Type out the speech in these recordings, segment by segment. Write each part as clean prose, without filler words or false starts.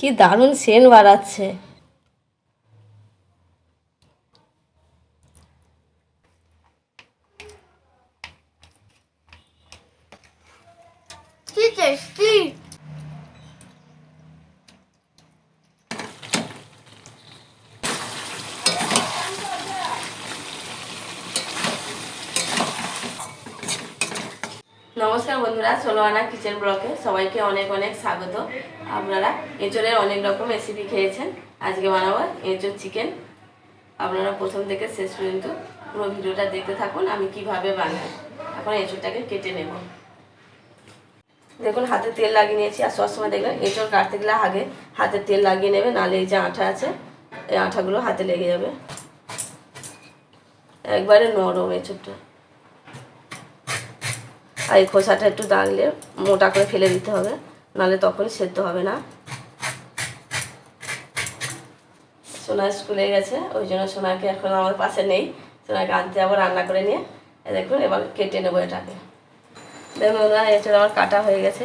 কি দারুণ সেন্ট বাড়াচ্ছে। কি টেস্টি। নমস্কার বন্ধুরা, ষোলো আনা কিচেন ব্লকে সবাইকে অনেক অনেক স্বাগত। আপনারা এঁচড়ের অনেক রকম রেসিপি খেয়েছেন, আজকে বানাবো এঁচড় চিকেন। আপনারা প্রথম থেকে শেষ পর্যন্ত পুরো ভিডিওটা দেখতে থাকুন আমি কিভাবে বানাই। এখন এঁচড়টাকে কেটে নেব। দেখুন হাতে তেল লাগিয়ে নিয়েছি, আর সবসময় দেখবেন এঁচড় কাটতে গেলে আগে হাতে তেল লাগিয়ে নেবে, নাহলে এই যে আঠা আছে এই আঠাগুলো হাতে লেগে যাবে। একবারে নরম এঁচড়টা, আর এই খোসাটা একটু দাগলে মোটা করে ফেলে দিতে হবে, নাহলে তখন সেদ্ধ হবে না। সোনা স্কুলে গেছে, ওই জন্য সোনাকে এখন আমার পাশে নেই, সোনাকে আনতে যাবো রান্না করে নিয়ে। দেখুন এবার কেটে নেবো এটাকে। দেখুন ওনার এঁচড় আমার কাটা হয়ে গেছে।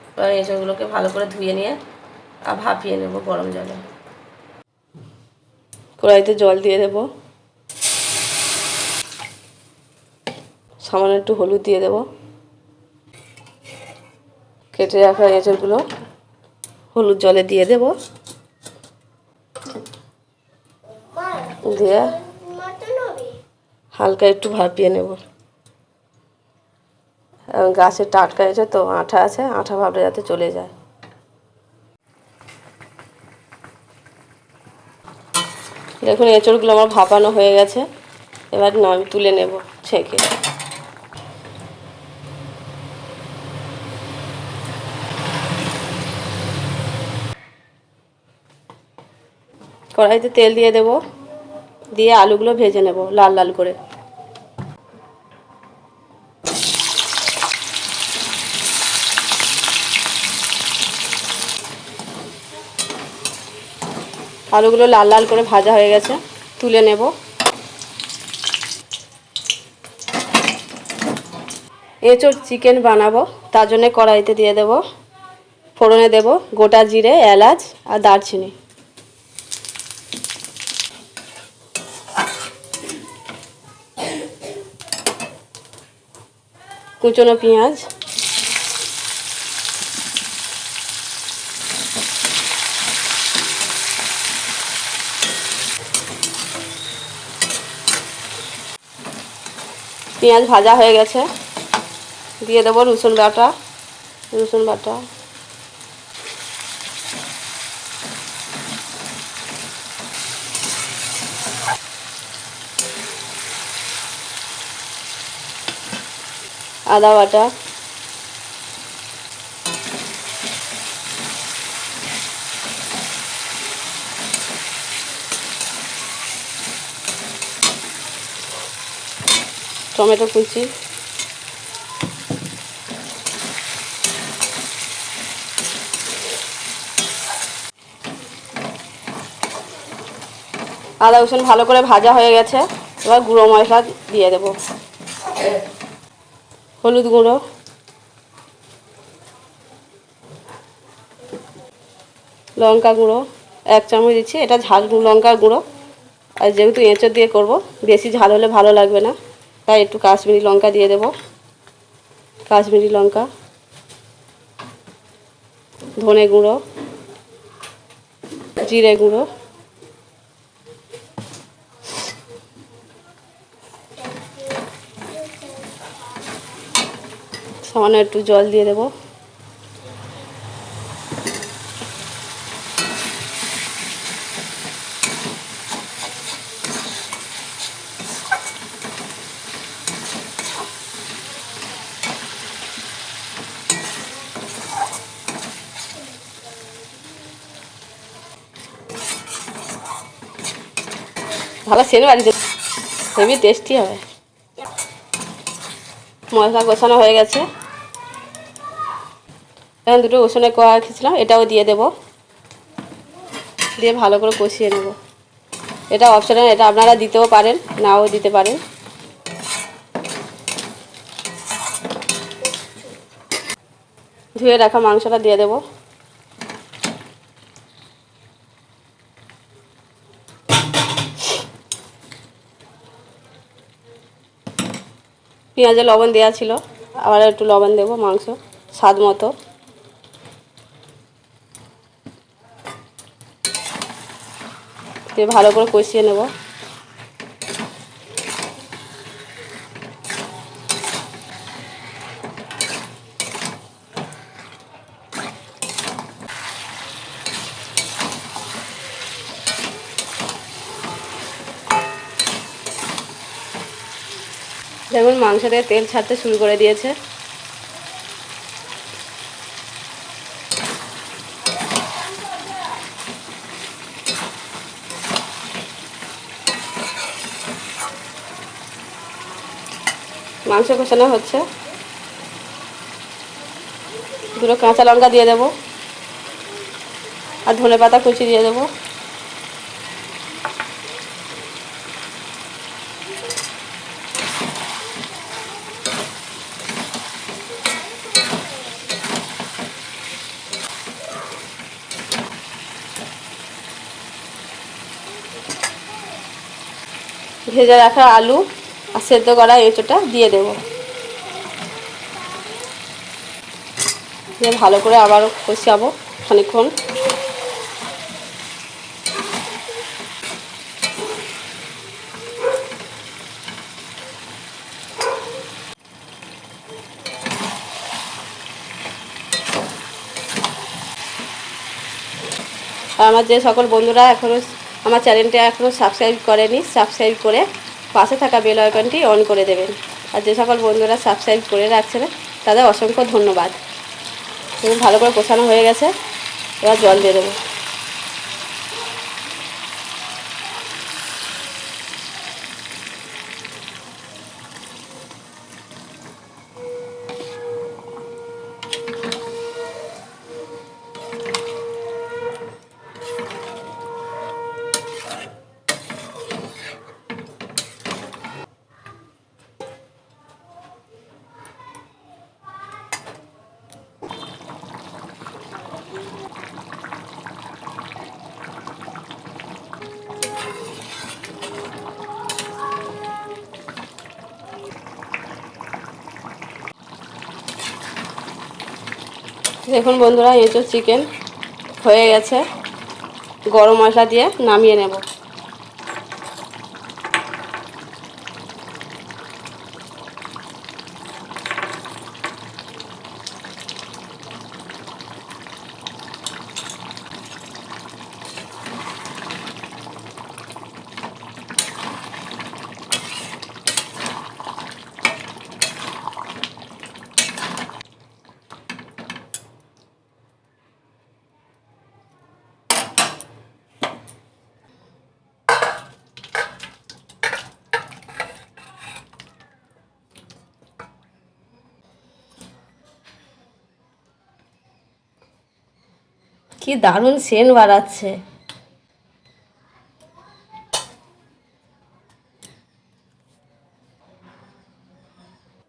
এবার এঁচড়গুলোকে ভালো করে ধুয়ে নিয়ে আর ভাপিয়ে নেবো গরম জলে। কড়াইতে জল দিয়ে দেবো, সামান্য একটু হলুদ দিয়ে দেবো। কেটে রাখা এঁচড়গুলো হলুদ জলে দিয়ে দেবো, দিয়ে হালকা একটু ভাপিয়ে নেব। গাছের টাটকা এঁচড় তো, আঠা আছে, আঠা ভাবটা যাতে চলে যায়। দেখুন এঁচড়গুলো আমার ভাপানো হয়ে গেছে, এবার আমি তুলে নেব ছেঁকে। কড়াইতে তেল দিয়ে দেব, দিয়ে আলুগুলো ভেজে নেব লাল লাল করে। আলুগুলো লাল লাল করে ভাজা হয়ে গেছে, তুলে নেব। এঁচড় চিকেন বানাবো, তার জন্য কড়াইতে দিয়ে দেব, ফোড়নে দেব গোটা জিরে, এলাচ আর দারচিনি। কুচনো পেঁয়াজ, পেঁয়াজ ভাজা হয়ে গেছে, দিয়ে দেবো রসুন বাটা, আদা বাটা, টমেটো কুচি, আদা রসুন ভালো করে ভাজা হয়ে গেছে, এবার গুঁড়ো মশলা দিয়ে দেব। হলুদ গুঁড়ো, লঙ্কা গুঁড়ো 1 চামচ দিচ্ছি, এটা ঝাল লঙ্কার গুঁড়ো। আর যেহেতু এঁচড় দিয়ে করব, বেশি ঝাল হলে ভালো লাগবে না, তাই একটু কাশ্মীরি লঙ্কা দিয়ে দেব। কাশ্মীরি লঙ্কা, ধনে গুঁড়ো, জিরে গুঁড়ো, সামান্য একটু জল দিয়ে দেব। ভালো সেন্ট বাড়িতে, হেভি টেস্টি হবে। মশলা কষানো হয়ে গেছে, এখন দুটো রসুনের কোয়া রেখেছিলাম এটাও দিয়ে দেব, দিয়ে ভালো করে কষিয়ে নেব। এটা অপশনাল, এটা আপনারা দিতেও পারেন, নাও দিতে পারেন। ধুয়ে রাখা মাংসটা দিয়ে দেব, পেঁয়াজে লবণ দেওয়া ছিল, আবার একটু লবণ দেবো, মাংস স্বাদ মতো। দিয়ে ভালো করে কষিয়ে নেব। দেখুন মাংস থেকে তেল ছাড়তে শুরু করে দিয়েছে। মাংস কষানো হচ্ছে। দুটো কাঁচা লঙ্কা দিয়ে দেবো আর ধনেপাতা কুচি দিয়ে দেবো। ভেজে রাখা আলু আর সেদ্ধ করা এঁচোড়টা দিয়ে দেবো। দিয়ে ভালো করে আবার কষাবো খানিকক্ষণ। আর আমার যে সকল বন্ধুরা এখনও আমার চ্যানেলটা এখনও সাবস্ক্রাইব করেনি, সাবস্ক্রাইব করে পাশে থাকা বেল আইকনটি অন করে দেবেন। আর যে সকল বন্ধুরা সাবস্ক্রাইব করে রাখছেন তাদের অসংখ্য ধন্যবাদ। খুব ভালো করে কষানো হয়ে গেছে, এবার জল দিয়ে দেবো। দেখুন বন্ধুরা এঁচোড় চিকেন হয়ে গেছে। গরম মশলা দিয়ে নামিয়ে নেব। কি দারুণ সেন্ট বাড়াচ্ছে।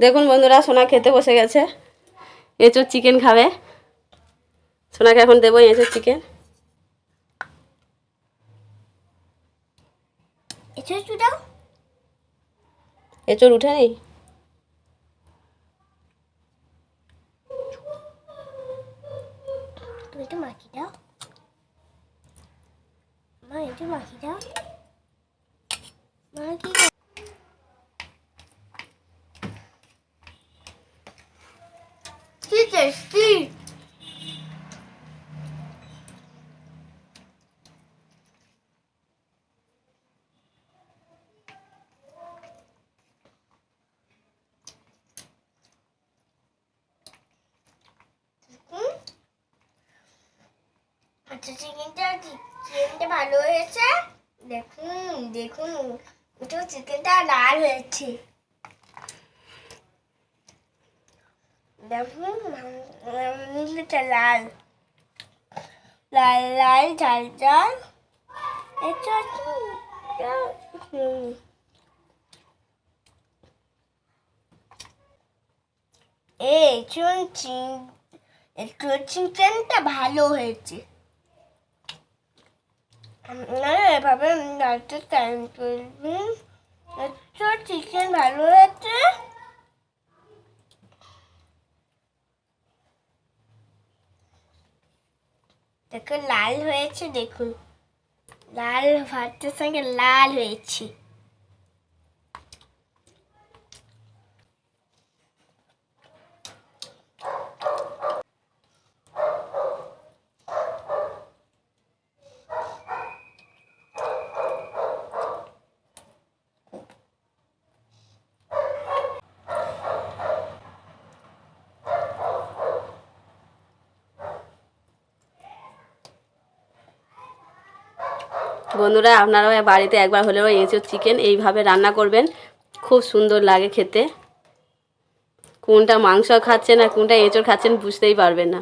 দেখুন বন্ধুরা সোনা খেতে বসে গেছে। এঁচোড় চিকেন খাবে। সোনাকে এখন দেবো এঁচোড় চিকেন। এঁচোড় উঠে নেই। তুমি তো মাখি দাও, মা একটু মাখি দাও, মা কি টেস্টি। আচ্ছা চিকেনটা ভালো হয়েছে। দেখুন দেখুন একটু চিকেনটা লাল হয়েছে। দেখুন এটা লাল লাল লাল ঝাল ঝাল। এটা একটু চিকেনটা ভালো হয়েছে। এভাবে রাখতে টাইম করবেন। একটু চিকেন ভালো হয়েছে। দেখুন লাল হয়েছে, দেখুন লাল ভাতের সঙ্গে লাল হয়েছে। বন্ধুরা আপনারাও বাড়িতে একবার হলেও এঁচোড় চিকেন এইভাবে রান্না করবেন, খুব সুন্দর লাগে খেতে। কোনটা মাংস খাচ্ছেন আর কোনটা এঁচোড় খাচ্ছেন বুঝতেই পারবেন না।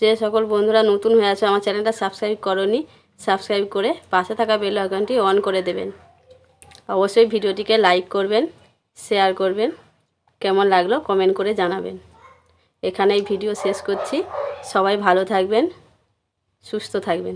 যে সকল বন্ধুরা নতুন হয়ে আছে আমার চ্যানেলটা সাবস্ক্রাইব করনি, সাবস্ক্রাইব করে পাশে থাকা বেল আইকনটি অন করে দেবেন। অবশ্যই ভিডিওটিকে লাইক করবেন, শেয়ার করবেন, কেমন লাগলো কমেন্ট করে জানাবেন। এখানেই ভিডিও শেষ করছি। সবাই ভালো থাকবেন, সুস্থ থাকবেন।